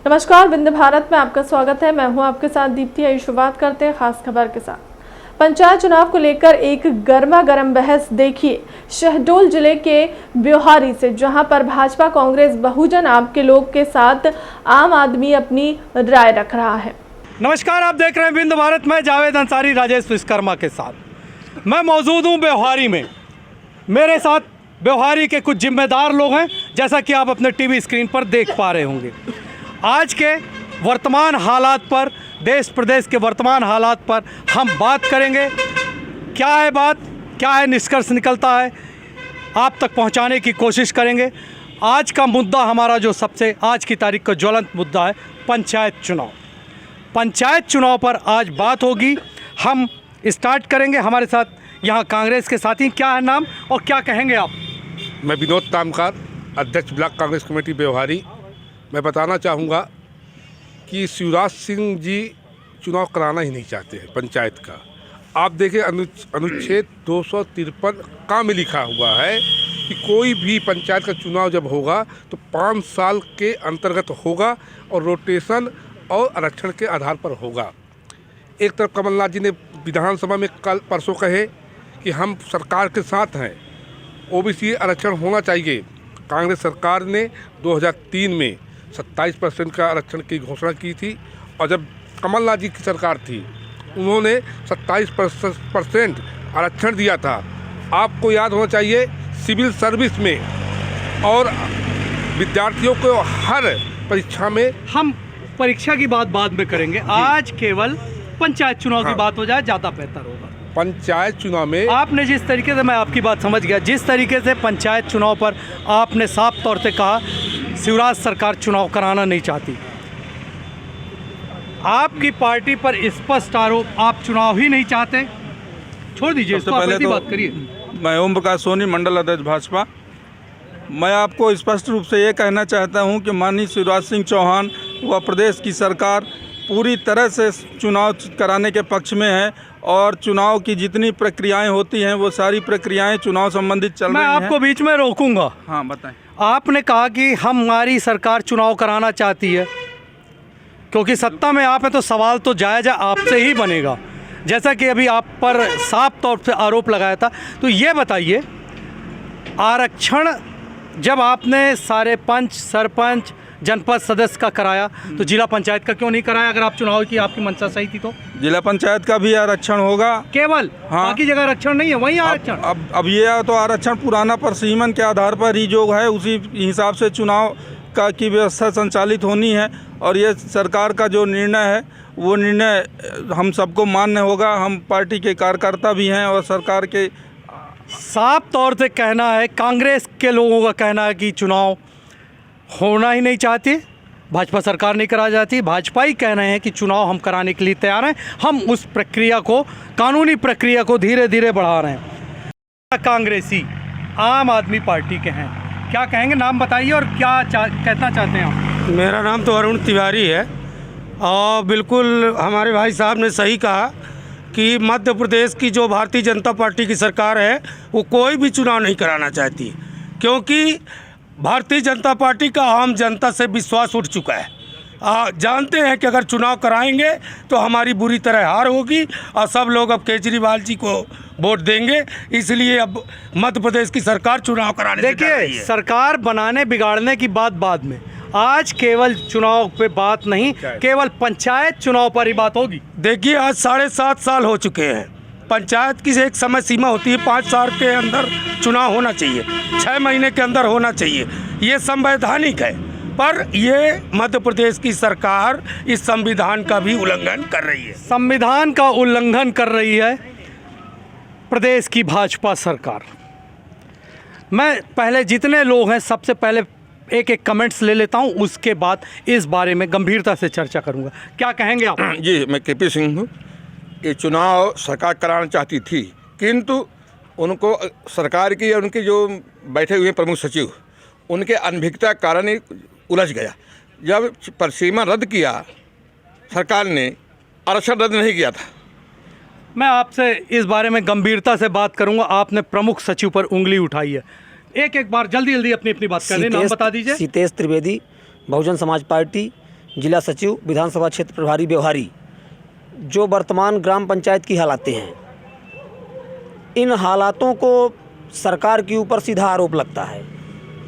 नमस्कार, विंध्य भारत में आपका स्वागत है। मैं हूं आपके साथ दीप्ति। आइए शुरुआत करते हैं खास खबर के साथ। पंचायत चुनाव को लेकर एक गर्मा गर्म बहस देखिए शहडोल जिले के ब्योहारी से, जहां पर भाजपा, कांग्रेस, बहुजन आपके लोग के साथ आम आदमी अपनी राय रख रहा है। नमस्कार, आप देख रहे हैं विंध्य भारत में जावेद अंसारी, राजेश विश्वकर्मा के साथ। मैं मौजूद हूं ब्योहारी में। मेरे साथ ब्योहारी के कुछ जिम्मेदार लोग हैं, जैसा कि आप अपने टीवी स्क्रीन पर देख पा रहे होंगे। आज के वर्तमान हालात पर, देश प्रदेश के वर्तमान हालात पर हम बात करेंगे। क्या है बात, क्या है निष्कर्ष निकलता है, आप तक पहुंचाने की कोशिश करेंगे। आज का मुद्दा हमारा जो सबसे आज की तारीख का ज्वलंत मुद्दा है पंचायत चुनाव। पंचायत चुनाव पर आज बात होगी। हम स्टार्ट करेंगे। हमारे साथ यहाँ कांग्रेस के साथी, क्या है नाम और क्या कहेंगे आप? मैं विनोद तामकार, अध्यक्ष ब्लॉक कांग्रेस कमेटी ब्योहारी। मैं बताना चाहूँगा कि शिवराज सिंह जी चुनाव कराना ही नहीं चाहते हैं पंचायत का। आप देखें अनुच्छेद 253 का में लिखा हुआ है कि कोई भी पंचायत का चुनाव जब होगा तो 5 साल के अंतर्गत होगा और रोटेशन और आरक्षण के आधार पर होगा। एक तरफ कमलनाथ जी ने विधानसभा में कल परसों कहे कि हम सरकार के साथ हैं, ओबीसी आरक्षण होना चाहिए। कांग्रेस सरकार ने 2003 में 27% का आरक्षण की घोषणा की थी और जब कमलनाथ जी की सरकार थी उन्होंने 27% आरक्षण दिया था। आपको याद होना चाहिए सिविल सर्विस में और विद्यार्थियों को हर परीक्षा में। हम परीक्षा की बात बाद में करेंगे, आज केवल पंचायत चुनाव की बात हो जाए ज़्यादा बेहतर होगा। पंचायत चुनाव में आपने जिस तरीके से, मैं आपकी बात समझ गया, जिस तरीके से पंचायत चुनाव पर आपने साफ तौर से कहा शिवराज सरकार चुनाव कराना नहीं चाहती। आपकी पार्टी पर स्पष्ट आरोप, आप चुनाव ही नहीं चाहते। छोड़ दीजिए इसको, पहले तो बात करिए। मैं ओम प्रकाश सोनी, मंडल अध्यक्ष भाजपा। मैं आपको स्पष्ट रूप से ये कहना चाहता हूं कि माननीय शिवराज सिंह चौहान व प्रदेश की सरकार पूरी तरह से चुनाव कराने के पक्ष में है और चुनाव की जितनी प्रक्रियाएं होती हैं वो सारी प्रक्रियाएं चुनाव संबंधित चल रही हैं। मैं आपको बीच में रोकूंगा। हाँ, बताएं। आपने कहा कि हमारी सरकार चुनाव कराना चाहती है, क्योंकि सत्ता में आप हैं तो सवाल तो जायज़ आपसे ही बनेगा। जैसा कि अभी आप पर साफ तौर से आरोप लगाया था, तो ये बताइए, आरक्षण जब आपने सारे पंच, सरपंच, जनपद सदस्य का कराया तो जिला पंचायत का क्यों नहीं कराया? अगर आप चुनाव की आपकी मंशा सही थी तो जिला पंचायत का भी आरक्षण होगा केवल। हाँ, बाकी जगह आरक्षण नहीं है, वहीं आरक्षण। अब ये तो आरक्षण पुराना परसीमन के आधार पर ही जो है उसी हिसाब से चुनाव की व्यवस्था संचालित होनी है और ये सरकार का जो निर्णय है वो निर्णय हम सबको मान्य होगा। हम पार्टी के कार्यकर्ता भी हैं और सरकार के साफ तौर से कहना है, कांग्रेस के लोगों का कहना है कि चुनाव होना ही नहीं चाहती, भाजपा सरकार नहीं करा जाती। भाजपा ही कह रहे हैं कि चुनाव हम कराने के लिए तैयार हैं, हम उस प्रक्रिया को, कानूनी प्रक्रिया को धीरे धीरे बढ़ा रहे हैं। कांग्रेसी आम आदमी पार्टी के हैं, क्या कहेंगे? नाम बताइए और क्या कहना चाहते हैं आप? मेरा नाम तो अरुण तिवारी है और बिल्कुल हमारे भाई साहब ने सही कहा कि मध्य प्रदेश की जो भारतीय जनता पार्टी की सरकार है वो कोई भी चुनाव नहीं कराना चाहती, क्योंकि भारतीय जनता पार्टी का आम जनता से विश्वास उठ चुका है। जानते हैं कि अगर चुनाव कराएंगे तो हमारी बुरी तरह हार होगी और सब लोग अब केजरीवाल जी को वोट देंगे, इसलिए अब मध्य प्रदेश की सरकार चुनाव कराने से डर रही है। सरकार बनाने बिगाड़ने की बात बाद में, आज केवल चुनाव पे बात नहीं, केवल पंचायत चुनाव पर ही बात होगी। देखिए, आज 7.5 साल हो चुके हैं। पंचायत की एक समय सीमा होती है, 5 साल के अंदर चुनाव होना चाहिए, 6 महीने के अंदर होना चाहिए, ये संवैधानिक है। पर ये मध्य प्रदेश की सरकार इस संविधान का भी उल्लंघन कर रही है। संविधान का उल्लंघन कर रही है प्रदेश की भाजपा सरकार। मैं पहले जितने लोग हैं सबसे पहले एक एक कमेंट्स ले लेता हूं, उसके बाद इस बारे में गंभीरता से चर्चा करूंगा। क्या कहेंगे आप? जी, मैं केपी सिंह हूँ। ये चुनाव सरकार कराना चाहती थी, किंतु उनको सरकार की, उनके जो बैठे हुए प्रमुख सचिव, उनके अनभिज्ञता के कारण ही उलझ गया। जब परसीमा रद्द किया सरकार ने, आरक्षण रद्द नहीं किया था। मैं आपसे इस बारे में गंभीरता से बात करूंगा। आपने प्रमुख सचिव पर उंगली उठाई है, एक एक बार जल्दी जल्दी अपनी अपनी बात कर लें। नाम बता दीजिए। सीतेश त्रिवेदी, बहुजन समाज पार्टी, जिला सचिव विधानसभा क्षेत्र प्रभारी व्यवहारी, जो वर्तमान ग्राम पंचायत की हालातें हैं, इन हालातों को सरकार के ऊपर सीधा आरोप लगता है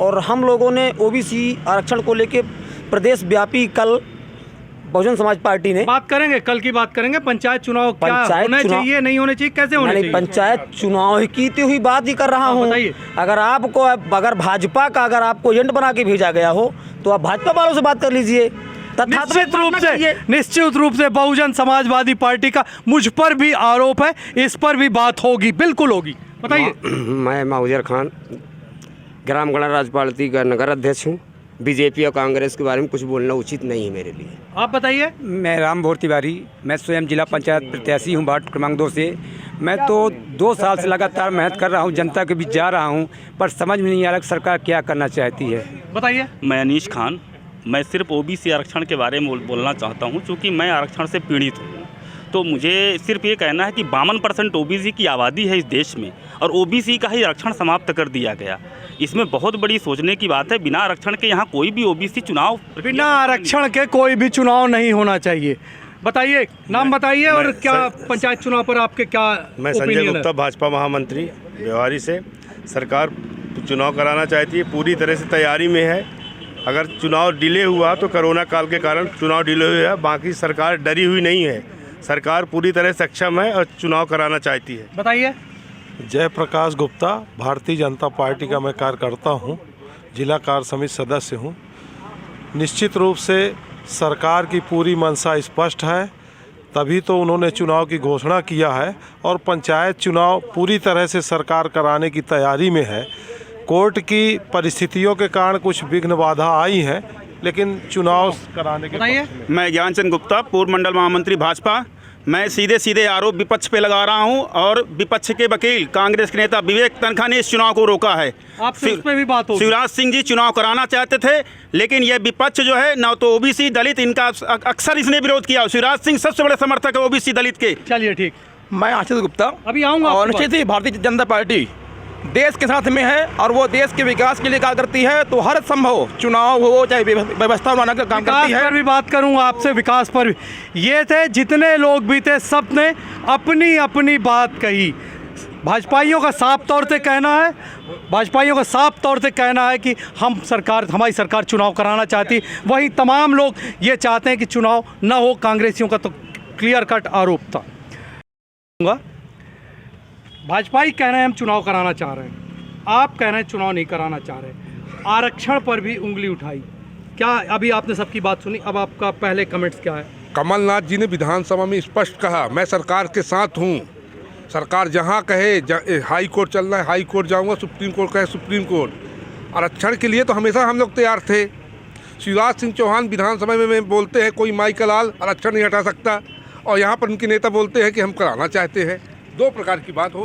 और हम लोगों ने ओबीसी आरक्षण को लेकर प्रदेश व्यापी कल बहुजन समाज पार्टी ने बात करेंगे, कल की बात करेंगे। पंचायत चुनाव क्या होने चाहिए, नहीं होने चाहिए, कैसे होने चाहिए? पंचायत चुनाव की तो हुई बात ही कर रहा हूँ। बताइए। अगर भाजपा का अगर आपको एजेंट बना के भेजा गया हो तो आप भाजपा वालों से बात कर लीजिए। निश्चित रूप से बहुजन समाजवादी पार्टी का मुझ पर भी आरोप है, इस पर भी बात होगी, बिल्कुल होगी। बताइए। मैं माउजर खान ग्राम गणराज्य पार्टी का नगर अध्यक्ष हूँ। बीजेपी और कांग्रेस के बारे में कुछ बोलना उचित नहीं है मेरे लिए। आप बताइए। मैं राम भोर तिवारी, मैं स्वयं जिला पंचायत प्रत्याशी हूँ वार्ड क्रमांक 2 से। मैं तो 2 साल से लगातार मेहनत कर रहा हूँ, जनता के बीच जा रहा हूँ, पर समझ में नहीं आ रहा सरकार क्या करना चाहती है। बताइए। मैं अनीश खान, मैं सिर्फ ओबीसी आरक्षण के बारे में बोलना चाहता हूँ, क्योंकि मैं आरक्षण से पीड़ित हूँ। तो मुझे सिर्फ ये कहना है कि 52% ओबीसी की आबादी है इस देश में और ओबीसी का ही आरक्षण समाप्त कर दिया गया। इसमें बहुत बड़ी सोचने की बात है। बिना आरक्षण के यहाँ कोई भी ओबीसी चुनाव, बिना आरक्षण के कोई भी चुनाव नहीं होना चाहिए। बताइए, नाम बताइए और क्या पंचायत चुनाव पर आपके क्या मैं संजय गुप्ता, भाजपा महामंत्री व्यवहारी से। सरकार चुनाव कराना चाहती है, पूरी तरह से तैयारी में है। अगर चुनाव डिले हुआ तो कोरोना काल के कारण चुनाव डिले हुआ है, बाकी सरकार डरी हुई नहीं है। सरकार पूरी तरह सक्षम है और चुनाव कराना चाहती है। बताइए। जयप्रकाश गुप्ता, भारतीय जनता पार्टी का मैं कार्यकर्ता हूं, जिला कार्य समिति सदस्य हूं। निश्चित रूप से सरकार की पूरी मंशा स्पष्ट है, तभी तो उन्होंने चुनाव की घोषणा किया है और पंचायत चुनाव पूरी तरह से सरकार कराने की तैयारी में है। कोर्ट की परिस्थितियों के कारण कुछ विघ्न बाधा आई हैं, लेकिन चुनाव कराने के। मैं ज्ञानचंद गुप्ता, पूर्व मंडल महामंत्री भाजपा। मैं सीधे आरोप विपक्ष पे लगा रहा हूं और विपक्ष के वकील कांग्रेस के नेता विवेक तनखा ने इस चुनाव को रोका है। आपसे उस पे भी बात होगी। शिवराज सिंह जी चुनाव कराना चाहते थे, लेकिन यह विपक्ष जो है ना तो ओबीसी दलित, इनका अक्सर इसने विरोध किया। शिवराज सिंह सबसे बड़े समर्थक है ओबीसी दलित के। चलिए ठीक। मैं आशीष गुप्ता, अभी आऊँगा। और निश्चित ही भारतीय जनता पार्टी देश के साथ में है और वो देश के विकास के लिए कार्य करती है। तो हर संभव चुनाव हो चाहे व्यवस्था बनाने का काम करती है। पर भी बात करूंगा आपसे, विकास पर भी। ये थे जितने लोग भी थे, सब ने अपनी अपनी बात कही। भाजपाइयों का साफ तौर से कहना है कि हमारी सरकार चुनाव कराना चाहती। वहीं तमाम लोग ये चाहते हैं कि चुनाव न हो। कांग्रेसियों का तो क्लियर कट आरोप था। भाजपाई कह रहे हैं हम चुनाव कराना चाह रहे हैं, आप कह रहे हैं चुनाव नहीं कराना चाह रहे। आरक्षण पर भी उंगली उठाई। क्या अभी आपने सबकी बात सुनी, अब आपका पहले कमेंट्स क्या है? कमलनाथ जी ने विधानसभा में स्पष्ट कहा, मैं सरकार के साथ हूँ। सरकार जहाँ कहे हाई कोर्ट चलना है हाई कोर्ट जाऊँगा, सुप्रीम कोर्ट कहे सुप्रीम कोर्ट। आरक्षण के लिए तो हमेशा हम लोग तैयार थे। शिवराज सिंह चौहान विधानसभा में बोलते हैं कोई माई का लाल आरक्षण नहीं हटा सकता, और यहाँ पर उनके नेता बोलते हैं कि हम कराना चाहते हैं। दो प्रकार की बात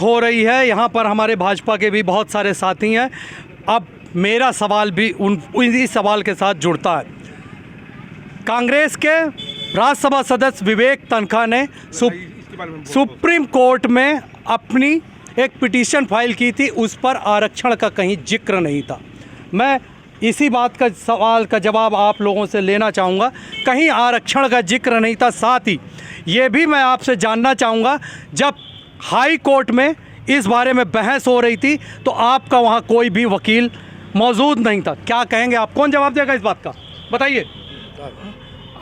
हो रही है। यहाँ पर हमारे भाजपा के भी बहुत सारे साथी हैं। अब मेरा सवाल भी इसी सवाल के साथ जुड़ता है। कांग्रेस के राज्यसभा सदस्य विवेक तनखा ने सुप्रीम कोर्ट में अपनी एक पिटीशन फाइल की थी, उस पर आरक्षण का कहीं जिक्र नहीं था। मैं इसी बात का सवाल का जवाब आप लोगों से लेना चाहूँगा। कहीं आरक्षण का जिक्र नहीं था। साथ ही ये भी मैं आपसे जानना चाहूँगा, जब हाई कोर्ट में इस बारे में बहस हो रही थी तो आपका वहाँ कोई भी वकील मौजूद नहीं था। क्या कहेंगे आप, कौन जवाब देगा इस बात का? बताइए।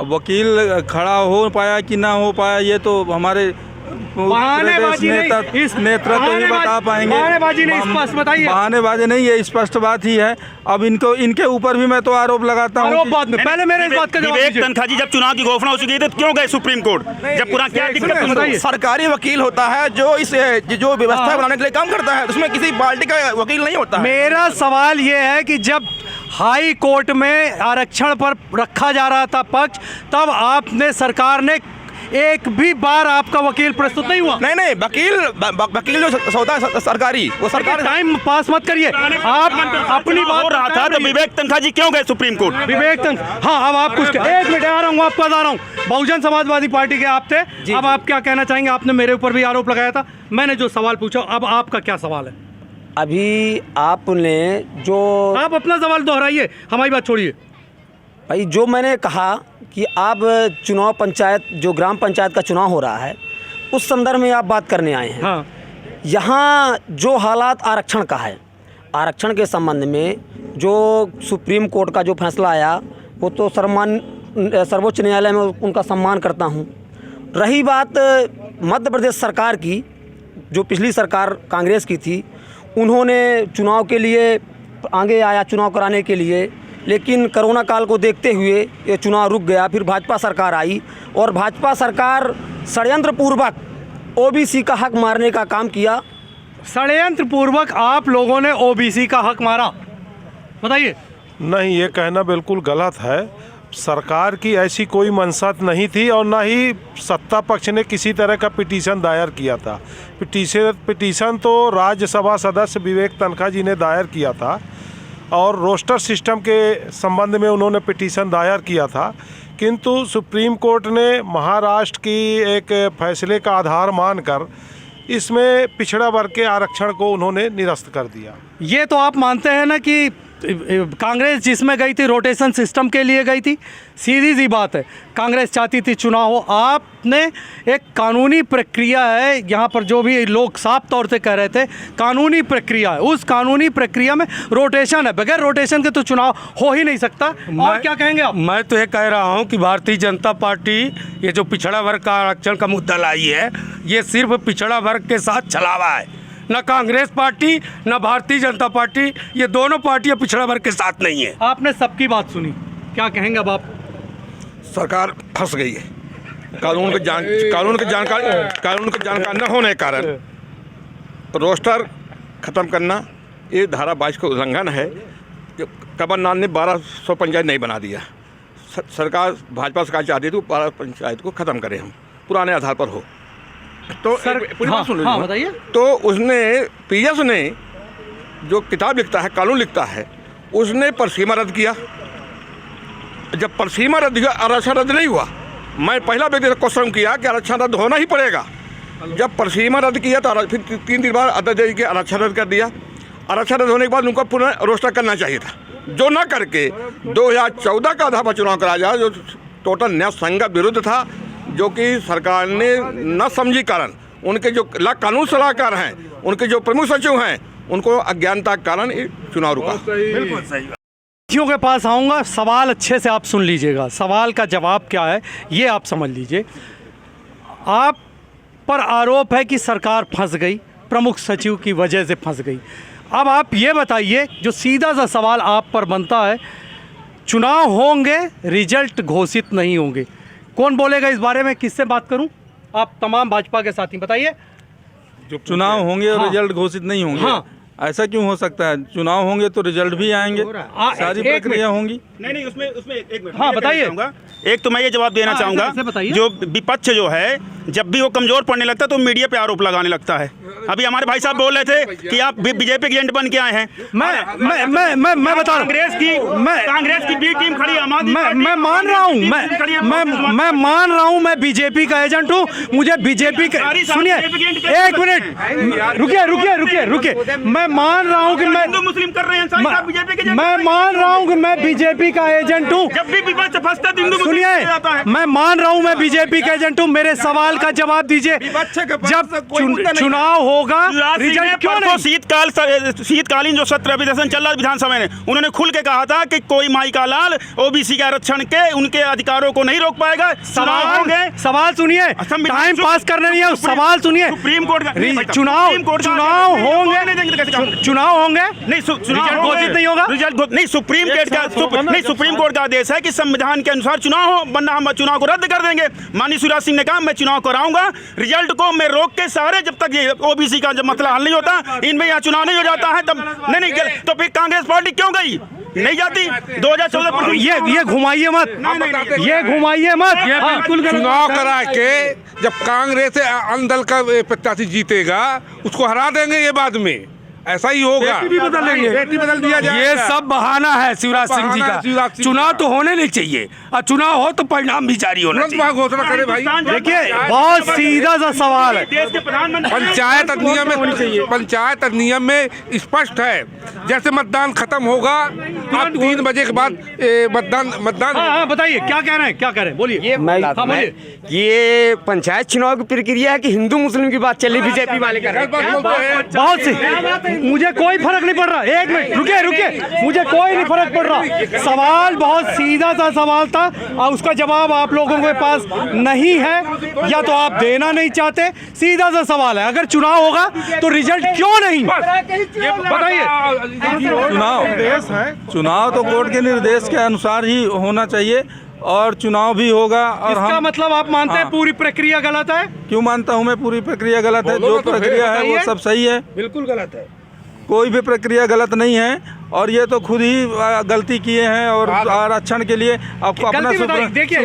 वकील खड़ा हो पाया कि ना हो पाया, ये तो हमारे बहानेबाजी नहीं, इस नेतृत्व ही बता पाएंगे। बहानेबाजी नहीं, स्पष्ट बताइए। बहानेबाजी नहीं, ये स्पष्ट बात ही है। अब इनके ऊपर भी मैं तो आरोप लगाता हूँ। आरोप बाद में, पहले मेरे इस बात का जवाब दीजिए। विवेक तनखा जी, जब चुनाव की घोषणा हो चुकी थी तो क्यों गए सुप्रीम कोर्ट? जब पूरा क्या दिक्कत? सरकारी वकील होता है जो व्यवस्था बनाने के लिए काम करता है, उसमें किसी पार्टी का वकील नहीं होता। मेरा सवाल ये है कि जब हाई कोर्ट में आरक्षण पर रखा जा रहा था पक्ष, तब आपने सरकार ने एक भी बार आपका वकील प्रस्तुत नहीं हुआ? नहीं, वकील जो सौदा सरकारी, वो सरकार। टाइम पास मत करिए, आप अपनी बात हो रहा था। तो विवेक तनखा जी क्यों गए सुप्रीम कोर्ट? विवेक तनखा, हाँ, अब आप कुछ एक मिनट आ रहा हूँ, आपको बता रहा हूँ। बहुजन समाजवादी पार्टी के आप थे, अब आप क्या कहना चाहेंगे? आपने मेरे ऊपर भी आरोप लगाया था, मैंने जो सवाल पूछा, अब आपका क्या सवाल है? अभी आपने जो आप अपना सवाल दोहराइए, हमारी बात छोड़िए। भाई जो मैंने कहा कि आप चुनाव पंचायत जो ग्राम पंचायत का चुनाव हो रहा है उस संदर्भ में आप बात करने आए हैं। हाँ। यहाँ जो हालात आरक्षण का है, आरक्षण के संबंध में जो सुप्रीम कोर्ट का जो फैसला आया वो तो सर्वोच्च न्यायालय में उनका सम्मान करता हूँ। रही बात मध्य प्रदेश सरकार की, जो पिछली सरकार कांग्रेस की थी, उन्होंने चुनाव के लिए आगे आया चुनाव कराने के लिए, लेकिन कोरोना काल को देखते हुए ये चुनाव रुक गया। फिर भाजपा सरकार आई और भाजपा सरकार षड्यंत्र पूर्वक ओबीसी का हक मारने का काम किया। षड्यंत्र पूर्वक आप लोगों ने ओबीसी का हक मारा, बताइए। नहीं, ये कहना बिल्कुल गलत है। सरकार की ऐसी कोई मंशा नहीं थी और ना ही सत्ता पक्ष ने किसी तरह का पिटीशन दायर किया था। पिटीशन तो राज्यसभा सदस्य विवेक तनखा जी ने दायर किया था और रोस्टर सिस्टम के संबंध में उन्होंने पिटीशन दायर किया था, किंतु सुप्रीम कोर्ट ने महाराष्ट्र की एक फैसले का आधार मानकर इसमें पिछड़ा वर्ग के आरक्षण को उन्होंने निरस्त कर दिया। ये तो आप मानते हैं ना कि कांग्रेस जिसमें गई थी रोटेशन सिस्टम के लिए गई थी। सीधी सी बात है, कांग्रेस चाहती थी चुनाव हो। आपने एक कानूनी प्रक्रिया है, यहाँ पर जो भी लोग साफ तौर से कह रहे थे कानूनी प्रक्रिया है, उस कानूनी प्रक्रिया में रोटेशन है। बगैर रोटेशन के तो चुनाव हो ही नहीं सकता। और क्या कहेंगे आप? मैं तो ये कह रहा हूँ कि भारतीय जनता पार्टी ये जो पिछड़ा वर्ग का आरक्षण का मुद्दा लाई है, ये सिर्फ पिछड़ा वर्ग के साथ छलावा है। न कांग्रेस पार्टी न भारतीय जनता पार्टी, ये दोनों पार्टियां पिछड़ा वर्ग के साथ नहीं है। आपने सबकी बात सुनी, क्या कहेंगे अब आप? सरकार फंस गई है। कानून की जानकारी न होने के कारण रोस्टर ख़त्म करना ये धारा 22 का उल्लंघन है। कमलनाथ ने 1200 पंचायत नहीं बना दिया। सरकार भाजपा सरकार चाहती थी 12 पंचायत को ख़त्म करें, हम पुराने आधार पर हो। तो हाँ, बताइए। तो उसने पीएस ने जो किताब लिखता है, कानून लिखता है, उसने परसीमा रद्द किया। जब परसीमा रद्द किया, आरक्षण रद्द नहीं हुआ। मैं पहला व्यक्ति क्वेश्चन किया कि आरक्षण रद्द होना ही पड़ेगा। जब परसीमा रद्द किया तो फिर 3 दिन बाद अध्यक्ष के आरक्षण रद्द कर दिया। आरक्षण रद्द होने के बाद उनको पुनः रोस्टर करना चाहिए था, जो न करके 2014 का आधार पर चुनाव कराया जाए, जो टोटल न्याय संगत विरुद्ध था, जो कि सरकार ने न समझी कारण उनके जो कानून सलाहकार हैं, उनके जो प्रमुख सचिव हैं, उनको अज्ञानता के कारण चुनाव रुका। बिल्कुल सही। साथियों के पास आऊँगा, सवाल अच्छे से आप सुन लीजिएगा। सवाल का जवाब क्या है ये आप समझ लीजिए। आप पर आरोप है कि सरकार फंस गई, प्रमुख सचिव की वजह से फंस गई। अब आप ये बताइए, जो सीधा सा सवाल आप पर बनता है, चुनाव होंगे, रिजल्ट घोषित नहीं होंगे, कौन बोलेगा इस बारे में? किससे बात करूं? आप तमाम भाजपा के साथी बताइए। जो चुनाव होंगे और रिजल्ट घोषित नहीं होंगे, हाँ। ऐसा क्यों हो सकता है? चुनाव होंगे तो रिजल्ट भी आएंगे, सारी प्रक्रिया होंगी। नहीं, उसमें एक मिनट। हाँ, बताइए। एक तो मैं ये जवाब देना चाहूँगा, जो विपक्ष जो है, जब भी वो कमजोर पड़ने लगता है तो मीडिया पे आरोप लगाने लगता है। अभी हमारे भाई साहब बोल रहे थे कि आप बीजेपी के एजेंट बन के आए हैं। मैं बता रहा हूँ, कांग्रेस की बी टीम खड़ी, मैं मान रहा हूँ, मैं मान रहा हूँ, मैं बीजेपी का एजेंट हूँ। मुझे बीजेपी का, सुनिए एक मिनट, रुकिए। मैं मान रहा हूँ कि मैं मुस्लिम कर रहे हैं, मैं मान रहा हूँ कि मैं बीजेपी का एजेंट हूँ। जब भी विपक्ष फंसता है हिंदू सुनिए, मैं मान रहा हूँ मैं बीजेपी का एजेंट हूँ। मेरे सवाल का जवाब दीजिए। जब चुनाव होगा, रिजल्ट क्यों नहीं? शीतकालीन जो सत्र अधिवेशन चल रहा है विधानसभा में, उन्होंने खुल के कहा था कि कोई माई का लाल ओबीसी के आरक्षण के उनके अधिकारों को नहीं रोक पाएगा। सवाल सुनिए, टाइम पास करने नहीं है, सवाल सुनिए। सुप्रीम कोर्ट चुनाव होंगे, नहीं चुनाव घोषित नहीं होगा, रिजल्ट नहीं। सुप्रीम कोर्ट का आदेश है कि संविधान के अनुसार चुनाव हो, वरना हम चुनाव को रद्द कर देंगे। माननीय शिवराज सिंह ने कहा मैं चुनाव कराऊंगा, रिजल्ट को मैं रोक के सारे, जब तक ये ओबीसी का जब मसला हल नहीं होता, इनमें यहाँ चुनाव नहीं हो जाता है, तब नहीं तो फिर कांग्रेस पार्टी क्यों गई? नहीं जाती 2014। ये घुमाइए मत, ये घुमाइए मत। बिल्कुल चुनाव करा के जब कांग्रेस अंदल का प्रत्याशी जीतेगा, उसको हरा देंगे ये बाद में। ऐसा ही होगा। बेटी भी बदलेंगे, बेटी बदल दिया जाएगा। ये सब बहाना है शिवराज सिंह जी का। चुनाव तो होने नहीं चाहिए, और चुनाव हो तो परिणाम भी जारी होना चाहिए। घोषणा करे भाई। देखिए बहुत सीधा सा सवाल है। देश के प्रधानमंत्री पंचायत अधिनियम में स्पष्ट है, जैसे मतदान खत्म होगा आप 3 बजे के बाद मतदान हाँ बताइए क्या कह रहे हैं, क्या कह रहे हैं, बोलिए। ये पंचायत चुनाव की प्रक्रिया है कि हिंदू मुस्लिम की बात चली बीजेपी वाले कर रहे हैं। बहुत सी, मुझे कोई फर्क नहीं पड़ रहा। एक मिनट रुकिए, मुझे कोई नहीं फर्क पड़ रहा। सवाल बहुत सीधा सा सवाल था और उसका जवाब आप लोगों के पास नहीं है, या तो आप देना नहीं चाहते। सीधा सा सवाल है, अगर चुनाव होगा तो रिजल्ट क्यों नहीं, बताइए। चुनाव तो कोर्ट के निर्देश के अनुसार ही होना चाहिए और चुनाव भी होगा। और इसका मतलब आप मानते हैं पूरी प्रक्रिया गलत है? क्यों मानता हूँ मैं पूरी प्रक्रिया गलत है? जो प्रक्रिया है वो सब सही है, बिल्कुल गलत है। कोई भी प्रक्रिया गलत नहीं है। और ये तो खुद ही गलती किए हैं और आरक्षण के लिए आपको अपना देखिए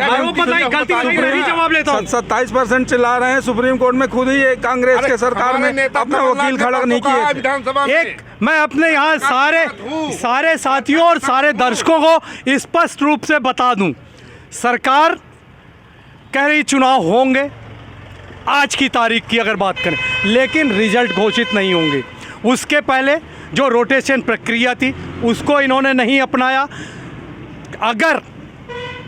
जवाब लेता हूँ। 27% चिल्ला रहे हैं सुप्रीम कोर्ट में, खुद ही कांग्रेस के सरकार में अपना वकील खड़ा नहीं किए। एक मैं अपने यहाँ सारे साथियों और सारे दर्शकों को स्पष्ट रूप से बता दूं, सरकार कह रही चुनाव होंगे आज की तारीख की अगर बात करें, लेकिन रिजल्ट घोषित नहीं होंगे। उसके पहले जो रोटेशन प्रक्रिया थी उसको इन्होंने नहीं अपनाया। अगर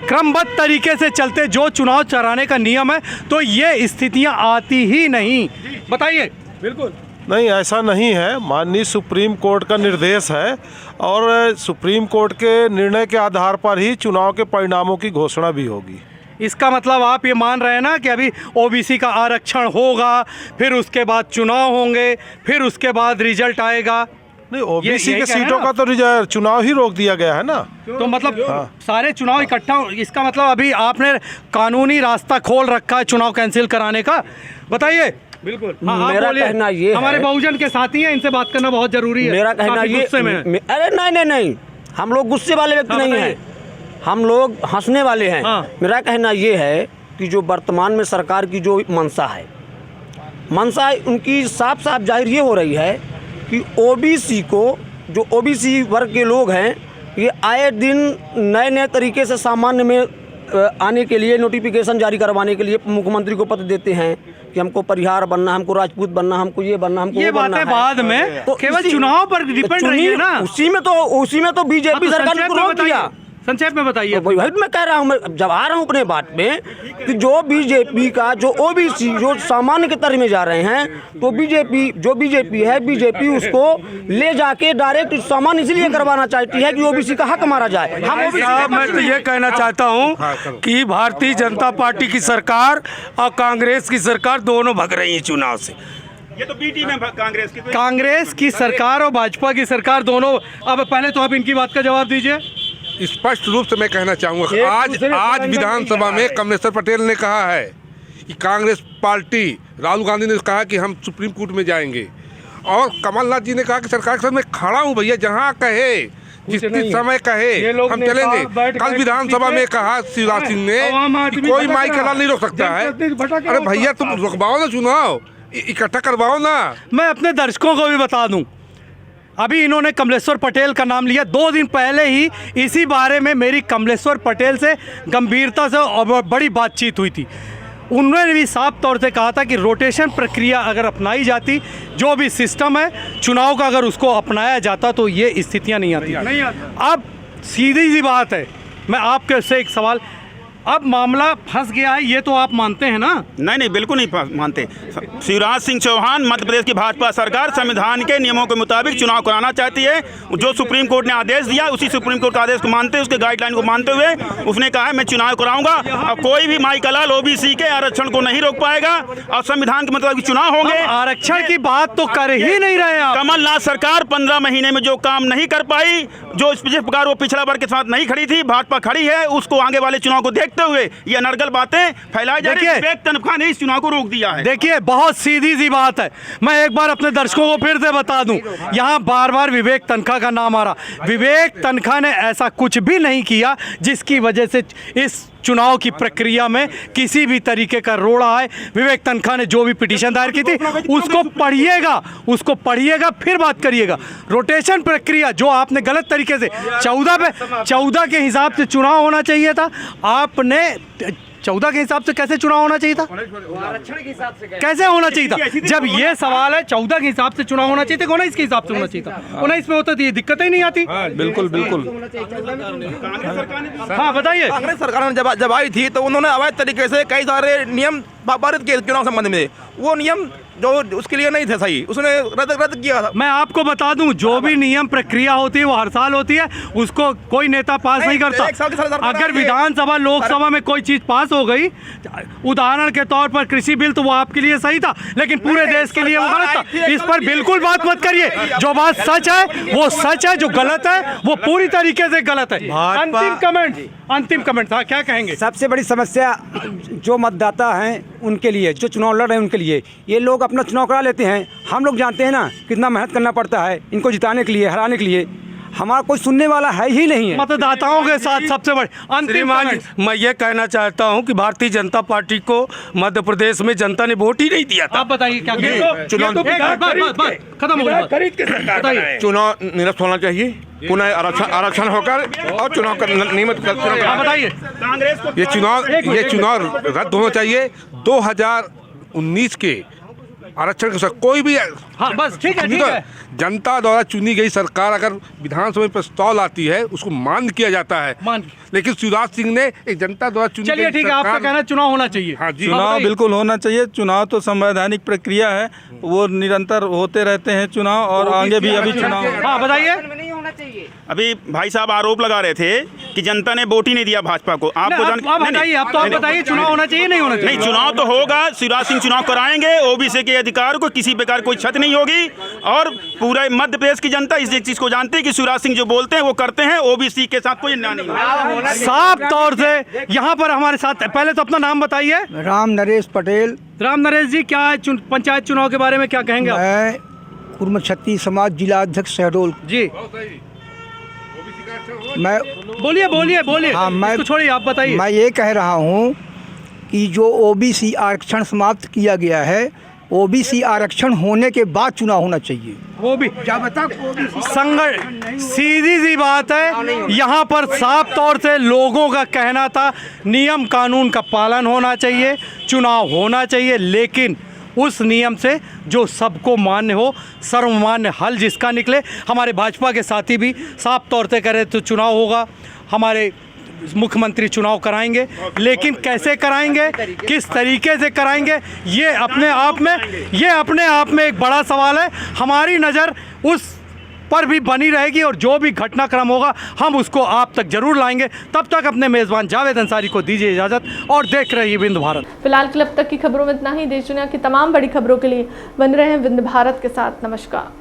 क्रमबद्ध तरीके से चलते जो चुनाव कराने का नियम है तो ये स्थितियां आती ही नहीं। बताइए। बिल्कुल नहीं, ऐसा नहीं है। माननीय सुप्रीम कोर्ट का निर्देश है और सुप्रीम कोर्ट के निर्णय के आधार पर ही चुनाव के परिणामों की घोषणा भी होगी। इसका मतलब आप ये मान रहे हैं ना कि अभी ओबीसी का आरक्षण होगा, फिर उसके बाद चुनाव होंगे, फिर उसके बाद रिजल्ट आएगा। नहीं, ओबीसी के सीटों का तो चुनाव ही रोक दिया गया है ना। तो मतलब सारे चुनाव इकट्ठा, इसका मतलब अभी आपने कानूनी रास्ता खोल रखा है चुनाव कैंसिल कराने का। बताइए। बिल्कुल। मेरा कहना ये है, हमारे बहुजन के साथी हैं, इनसे बात करना बहुत जरूरी है। मेरा कहना ये, अरे नहीं, हम लोग गुस्से वाले व्यक्ति नहीं हैं, हम लोग हंसने वाले हैं। मेरा कहना ये है कि जो वर्तमान में सरकार की जो मंशा उनकी साफ साफ जाहिर ये हो रही है कि ओबीसी को, जो ओबीसी वर्ग के लोग हैं, ये आए दिन नए तरीके से सामान्य में आने के लिए नोटिफिकेशन जारी करवाने के लिए मुख्यमंत्री को पत्र देते हैं कि हमको परिहार बनना, हमको राजपूत बनना, हमको ये बनना, हमको ये बातें बाद में, तो केवल चुनाव पर डिपेंड रही है ना। उसी में तो बीजेपी सरकार ने रोक दिया। संक्षेप में बताइए। तो वही मैं कह रहा हूँ, मैं जब आ रहा हूँ अपने बात में कि जो बीजेपी का जो ओबीसी जो सामान्य के तरह में जा रहे हैं, तो बीजेपी उसको ले जाके डायरेक्ट सामान्य इसलिए करवाना चाहती है कि ओबीसी का हक मारा जाए। मैं तो ये कहना चाहता हूँ कि भारतीय जनता पार्टी की सरकार और कांग्रेस की सरकार दोनों भग रही है चुनाव से। ये तो बीटी में कांग्रेस की सरकार और भाजपा की सरकार दोनों। अब पहले तो आप इनकी बात का जवाब दीजिए। स्पष्ट रूप से मैं कहना चाहूँगा, आज विधानसभा में कमलेश्वर पटेल ने कहा है कि कांग्रेस पार्टी, राहुल गांधी ने कहा कि हम सुप्रीम कोर्ट में जाएंगे, और कमलनाथ जी ने कहा कि सरकार के साथ मैं खड़ा हूँ भैया, जहाँ कहे जितनी समय कहे हम चलेंगे। कल विधानसभा में कहा शिवराज सिंह ने कि कोई माई कला नहीं रोक सकता है। अरे भैया तुम रुकवाओ ना, चुनाव इकट्ठा करवाओ ना। मैं अपने दर्शकों को भी बता दूं, अभी इन्होंने कमलेश्वर पटेल का नाम लिया। 2 दिन पहले ही इसी बारे में मेरी कमलेश्वर पटेल से गंभीरता से और बड़ी बातचीत हुई थी। उन्होंने भी साफ तौर से कहा था कि रोटेशन प्रक्रिया अगर अपनाई जाती, जो भी सिस्टम है चुनाव का अगर उसको अपनाया जाता तो ये स्थितियां नहीं आती। अब सीधी सी बात है, मैं आपके से एक सवाल, अब मामला फंस गया है, ये तो आप मानते हैं ना? नहीं, बिल्कुल नहीं मानते। शिवराज सिंह चौहान, मध्य प्रदेश की भाजपा सरकार संविधान के नियमों के मुताबिक चुनाव कराना चाहती है। जो सुप्रीम कोर्ट ने आदेश दिया, उसी सुप्रीम कोर्ट का आदेश को मानते, उसके गाइडलाइन को मानते हुए उसने कहा है मैं चुनाव कराऊंगा। अब कोई भी माई कलाल ओबीसी के आरक्षण को नहीं रोक पाएगा और संविधान के मुताबिक चुनाव होंगे। आरक्षण की बात तो कर ही नहीं रहे आप। कमलनाथ सरकार 15 महीने में जो काम नहीं कर पाई, जो जिस प्रकार वो पिछड़ा वर्ग के साथ नहीं खड़ी थी, भाजपा खड़ी है, उसको आगे वाले चुनाव को देखते हुए ये अनर्गल बातें फैलाई जा रही है। विवेक तनखा ने इस चुनाव को रोक दिया है। देखिए बहुत सीधी सी बात है, मैं एक बार अपने दर्शकों को फिर से बता दूं, यहाँ बार विवेक तनखा का नाम आ रहा। विवेक तनखा ने ऐसा कुछ भी नहीं किया जिसकी वजह से इस चुनाव की प्रक्रिया में किसी भी तरीके का रोड़ा है। विवेक तनखा ने जो भी पिटीशन दायर की थी उसको पढ़िएगा फिर बात करिएगा। रोटेशन प्रक्रिया जो आपने गलत तरीके से 14 के हिसाब से चुनाव होना चाहिए था, आपने 14 के हिसाब से कैसे चुनाव होना चाहिए था? आरक्षण के हिसाब से कैसे होना चाहिए था? जब ये सवाल है 14 के हिसाब से चुनाव होना चाहिए था, 19 के हिसाब से होना चाहिए था। 19 में होता तो ये दिक्कत ही नहीं आती। बिल्कुल बिल्कुल। हाँ बताइए। कांग्रेस सरकार ने जब आई थी तो उन्होंने अवैध तरीके से कई सारे नियम पारित किए चुनाव संबंध में। वो नियम जो उसके लिए नहीं थे सही, उसने रद्द किया था। मैं आपको बता दूं, जो भी नियम प्रक्रिया होती है वो हर साल होती है, उसको कोई नेता पास नहीं करता। अगर विधानसभा लोकसभा में कोई चीज़ पास हो गई, उदाहरण के तौर पर कृषि बिल, तो वो आपके लिए सही था, लेकिन पूरे देश के लिए वो गलत था। इस पर बिल्कुल बात मत करिए। जो बात सच है वो सच है, जो गलत है वो पूरी तरीके से गलत है। अंतिम कमेंट था, क्या कहेंगे? सबसे बड़ी समस्या जो मतदाता हैं उनके लिए, जो चुनाव लड़ रहे हैं उनके लिए, ये लोग अपना चुनाव करा लेते हैं। हम लोग जानते हैं ना कितना मेहनत करना पड़ता है इनको जिताने के लिए, हराने के लिए। हमारा कोई सुनने वाला है ही नहीं है। मतदाताओं के साथ सबसे बड़े अंतिम मैं ये कहना चाहता हूँ कि भारतीय जनता पार्टी को मध्य प्रदेश में जनता ने वोट ही नहीं दिया था। आप बताइए क्या खत्म हो गया? चुनाव निरस्त होना चाहिए, पुनः आरक्षण होकर और चुनाव का नियमित बताइए। ये चुनाव रद्द होना चाहिए। 2019 के आरक्षण के साथ कोई भी, हाँ बस ठीक है। जनता द्वारा चुनी गई सरकार अगर विधानसभा में प्रस्ताव लाती है उसको मान किया जाता है, लेकिन शिवराज सिंह ने एक जनता द्वारा चुनी गई, ठीक है, आपका कहना चुनाव होना चाहिए। हाँ जी, चुनाव बिल्कुल होना चाहिए। चुनाव तो संवैधानिक प्रक्रिया है, वो निरंतर होते रहते हैं चुनाव, और आगे भी अभी चुनाव। हाँ बताइए। अभी भाई साहब आरोप लगा रहे थे कि जनता ने वोट ही नहीं दिया भाजपा को। आपको बताइए चुनाव होना चाहिए नहीं होना चाहिए? नहीं, चुनाव तो होगा। शिवराज सिंह चुनाव कराएंगे। ओबीसी के अधिकार को किसी प्रकार कोई क्षति नहीं होगी, और पूरा मध्य प्रदेश की जनता इस चीज को जानती है कि शिवराज सिंह जो बोलते हैं वो करते हैं। ओबीसी के साथ कोई अन्याय नहीं होगा। साफ तौर से यहाँ पर हमारे साथ, पहले तो अपना नाम बताइए। राम नरेश पटेल। राम नरेश जी, क्या है पंचायत चुनाव के बारे में क्या कहेंगे आप? मैं कुर्म क्षत्रिय समाज जिला अध्यक्ष शहडोल जी। मैं बोलिए। हाँ, मैं छोड़िए, आप बताइए। मैं ये कह रहा हूँ कि जो ओबीसी आरक्षण समाप्त किया गया है, ओबीसी आरक्षण होने के बाद चुनाव होना चाहिए। वो भी जब तक संगठन, सीधी सी बात है। यहाँ पर साफ तौर से लोगों का कहना था नियम कानून का पालन होना चाहिए, चुनाव होना चाहिए, लेकिन उस नियम से जो सबको मान्य हो, सर्वमान्य हल जिसका निकले। हमारे भाजपा के साथी भी साफ तौर से कह रहे तो चुनाव होगा, हमारे मुख्यमंत्री चुनाव कराएंगे, लेकिन कैसे कराएंगे, किस तरीके से कराएंगे, ये अपने आप में एक बड़ा सवाल है। हमारी नज़र उस पर भी बनी रहेगी, और जो भी घटनाक्रम होगा हम उसको आप तक जरूर लाएंगे। तब तक अपने मेज़बान जावेद अंसारी को दीजिए इजाज़त, और देख रहिए विंध्य भारत। फिलहाल क्लब तक की खबरों में इतना ही। देश दुनिया की तमाम बड़ी खबरों के लिए बन रहे हैं विंध्य भारत के साथ। नमस्कार।